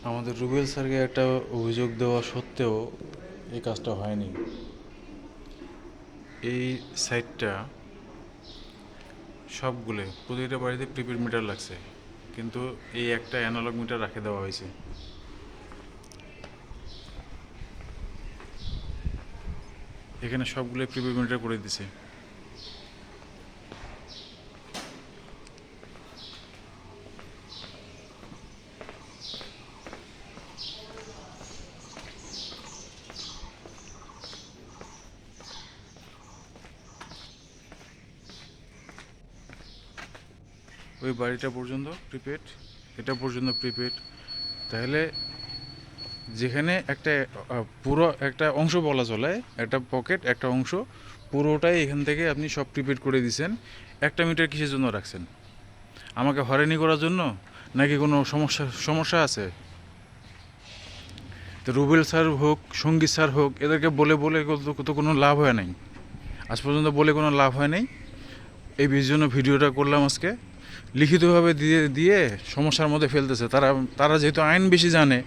আমাদের রুবেল স্যারকে একটা অভিযোগ দেওয়া সত্ত্বেও এই কাজটা হয়নি। এই সাইটটা সবগুলো প্রতিটা বাড়িতে প্রিপেড মিটার লাগছে, কিন্তু এই একটা অ্যানালগ মিটার রাখে দেওয়া হয়েছে। এখানে সবগুলো প্রিপেড মিটার করে দিছে। ওই বাড়িটা পর্যন্ত প্রিপেড, এটা পর্যন্ত প্রিপেড। তাহলে যেখানে একটা পুরো একটা অংশ বলা চলে, একটা পকেট, একটা অংশ পুরোটাই এখান থেকে আপনি সব প্রিপেড করে দিয়েছেন। একটা মিটার কিসের জন্য রাখছেন? আমাকে হয়রানি করার জন্য, নাকি কোনো সমস্যা আছে? তো রুবেল স্যার হোক, সঙ্গীত স্যার হোক, এদেরকে বলে বলে তো কোনো লাভ হয় নাই। আজ পর্যন্ত বলে কোনো লাভ হয় নাই। এই জন্য ভিডিওটা করলাম আজকে, লিখিতভাবে দিয়ে দিয়ে সমস্যার মধ্যে ফেলতেছে তারা। তারা যেহেতু আইন বেশি জানে,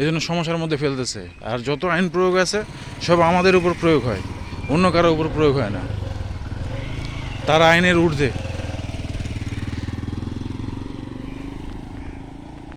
এই জন্য সমস্যার মধ্যে ফেলতেছে। আর যত আইন প্রয়োগ আছে সব আমাদের উপর প্রয়োগ হয়, অন্য কারো উপর প্রয়োগ হয় না। তারা আইনের ঊর্ধ্বে।